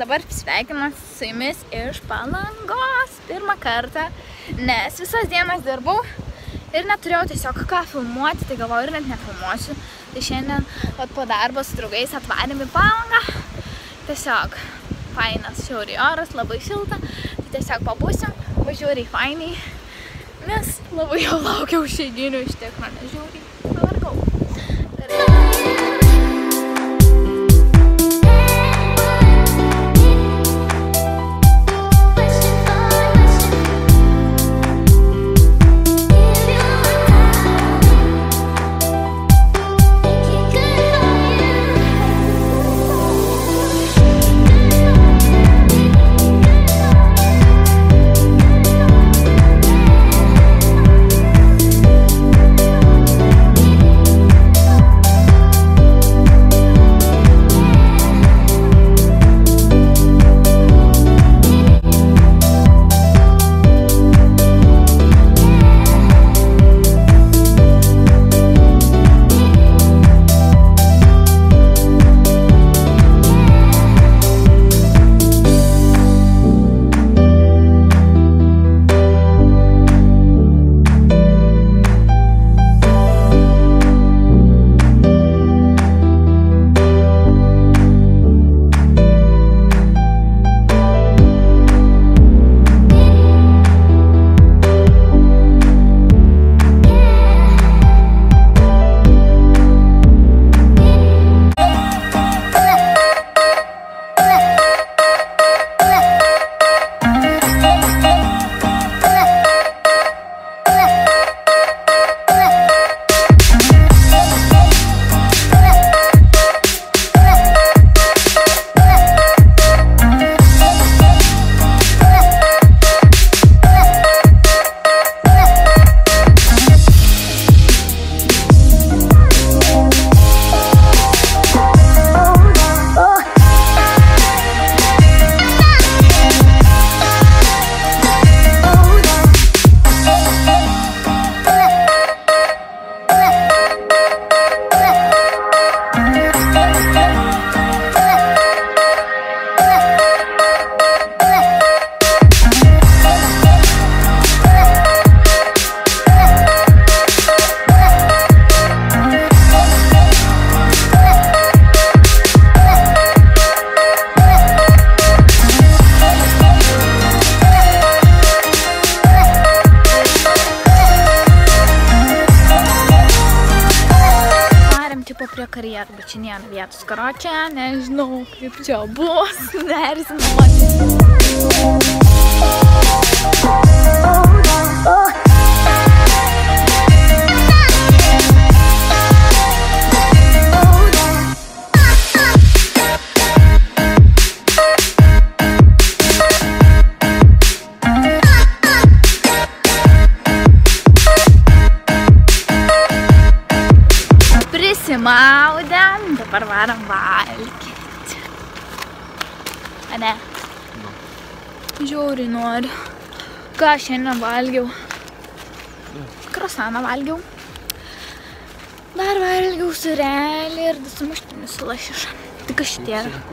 dabar sveikinuosi su jumis iš Palangos pirmą kartą, nes visas dienas dirbau ir neturėjau tiesiog ką filmuoti, tai galvoju ir net nefilmuosiu. Tai šiandien po darbo su draugais atvarėm į Palangą. Tiesiog fainas šiauriai oras, labai šilta, tai tiesiog pabūsim, važiuoriai fainiai, nes labai jau laukiau išeiginių iš tikro, nes žiauriai pavargau. Prie karjerų, bet čia nėra vietos. Karočią, nežinau, kaip čia bus, nerzinuotis. Prisimaudėm, dabar varam valgyti. Ane? Žiauriai noriu. Ką šiandien valgiau? Krosaną valgiau. Dar valgiau surelį ir sumuštinį su lašiša. Tik aš šitie yra.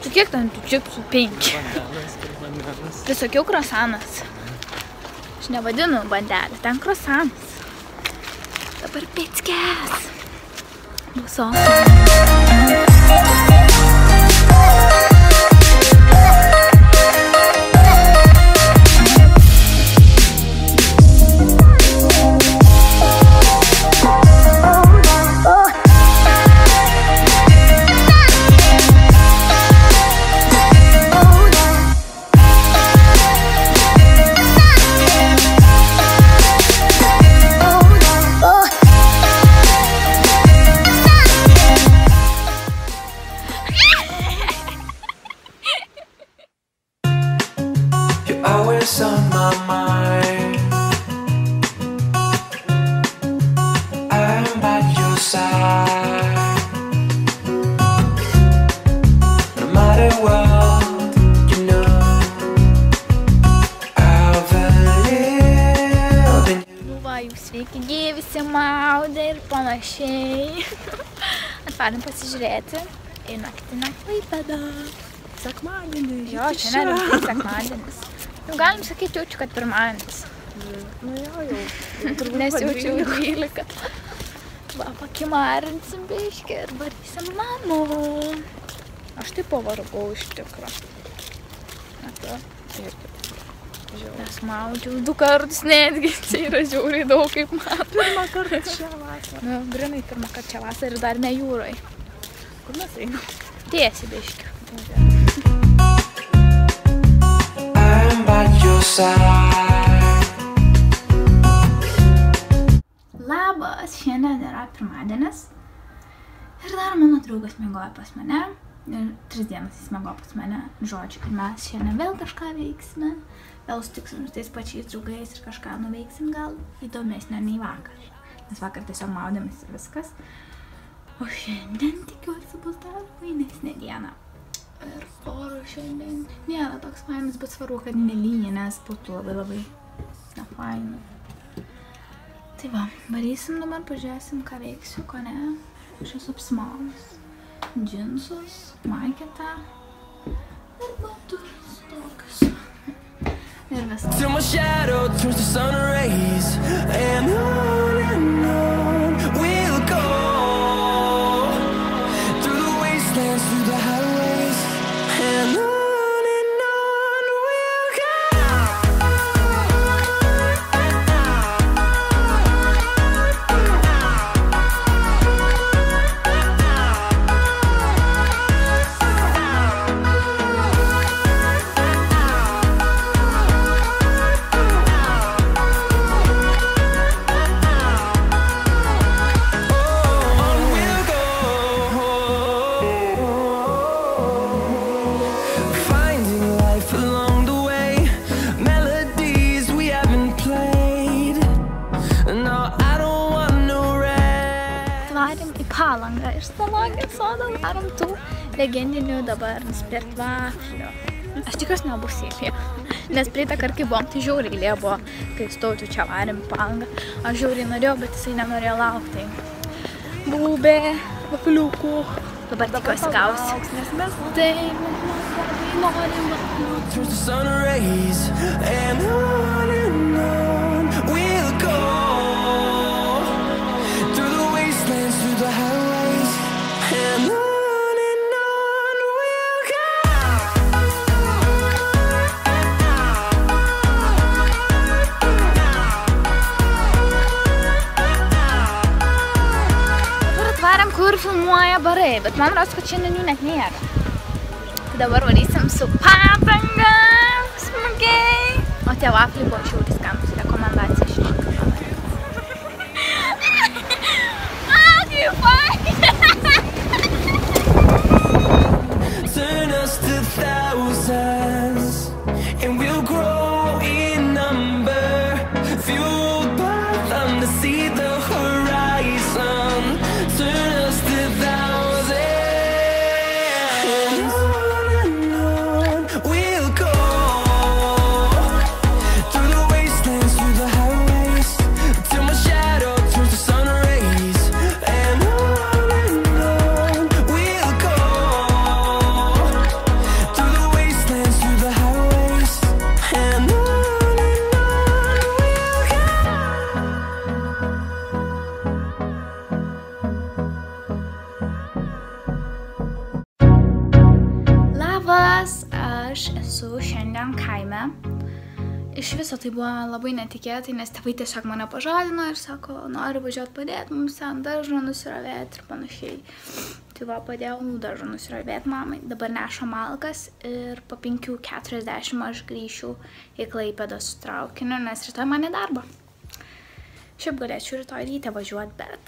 Tu kiek ten tų čipsų? 5. Tai sakiau krosanas. Aš nevadinu bandelį, ten krosanas. Dabar pickės. Bus awesome. Always on my mind. I'm by your side. No matter what, you know I'll believe in you. Nu va, jūs sveiki, gyvisi maudė ir panašiai. Atvarėm pasižiūrėti į naktinę Klaipėdą. sekmadienį. Jo, šiandien rimtai sekmadienis. Jau galim sakyti, jaučiu, kad pirmadienis. Nu jau. Nesijaučiu 12. Va, pakimarinsim biškį ir varysim namo. Aš taip pavargau iš tikro. Nes maudžiau 2 kartus netgi, tai yra žiauriai daug kaip man. Pirmą kartą šią vasarą. Nu, grinai pirmą kartą šią vasarą ir dar ne jūroj. Kur mes einam? Tiesi biškį. I'm by your side. Labas, šiandien yra pirmadienis. Ir dar mano draugas miegoja pas mane. Ir 3 dienas jis miegoja pas mane. Žodžiu, ir mes šiandien vėl kažką veiksime. Vėl sutiksim su tais pačiais draugais ir kažką nuveiksim gal įdomesnio nei vakar. Nes vakar tiesiog maudėmės ir viskas. O šiandien tikiuosi bus dar fainesnė diena. Ir oro šiandien nėra toks fainas, bet svarbu, kad nelyja, nes būtų labai nefaina. Tai va, varysim dabar, pažiūrėsim, ką veiksiu, ko ne. Aš esu apsimavus. Džinsus, maiketą ir batus tokius. Ir viskas. Till my shadow turns to sun rays, and on we'll go through the wastelands, through the highways, and on we'll go. Palangą ir Zoologijos sodą darom tų legendinių dabar nusipirkt vaflių. Aš tikiuosi nebus įpė, nes praeitą kartą, kai buvom, tai žiauriai lė buvo, kai staučiu čia varėm Palangą. Aš žiauriai norėjau, bet jisai nenorėjo laukti. Buvau be vafliukų. Dabar tikiuosi gausi. Nes mes Taip, norim vaflių. Turns to sun rays, and on we'll go through the wastelands, through the highways, and on we'll go. Dabar atvarėm, kur filmuoja barai, bet man rodos, kad šiandien jų net nėra. Tai dabar varysim su patanga, smagiai. O tie vafliai buvo žiauriai skanūs, rekomendacija žinok. Kaip faina! Turn us to thousands, and we'll grow in number, fueled by them to see the horizon. Turn us to thousands, and on we'll go through the wastelands, through the highways, till my shadow turns to sun rays, and on we'll go through the wastelands, through the highways, and on we'll go. Labas, aš esu šiandien kaime. Iš viso tai buvo labai netikėtai, nes tėvai tiesiog mane pažadino ir sako, nori važiuoti padėti mums ten daržą nusiravėti ir panašiai. Tai va, padėjau daržą nusiravėti mamai. Dabar neša malkas ir po 5:40 aš grįšiu į Klaipėdą su traukiniu, nes rytoj man į darbą. Šiaip galėčiau rytoj ryte važiuoti, bet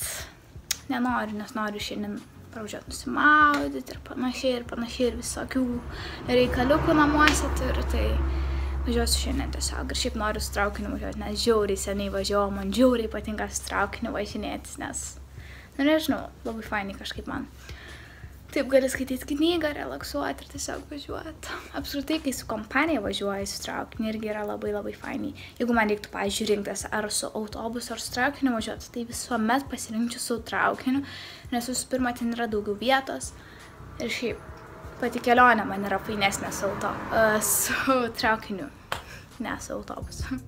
nenoriu, nes noriu šiandien pravažiuoti nusimaudyti ir panašiai ir visokių reikaliukų namuose turiu, tai važiuosiu šiandien tiesiog. Ir šiaip noriu su traukiniu važiuoti, nes žiauriai seniai važiuoju, man žiauriai patinka su traukiniu važinėtis, nes, nu nežinau, labai fainai kažkaip man. Taip gali skaityti knygą, relaksuoti ir tiesiog važiuoti. Apskritai, kai su kompanija važiuoji su traukiniu, irgi yra labai fainai. Jeigu man reiktų, pavyzdžiui, rinktis ar su autobusu, ar su traukiniu važiuoti, tai visuomet pasirinkčiau su traukiniu, nes visų pirma, ten yra daugiau vietos. Ir šiaip, Pati kelionė man yra fainesnė su traukiniu, ne su autobusu.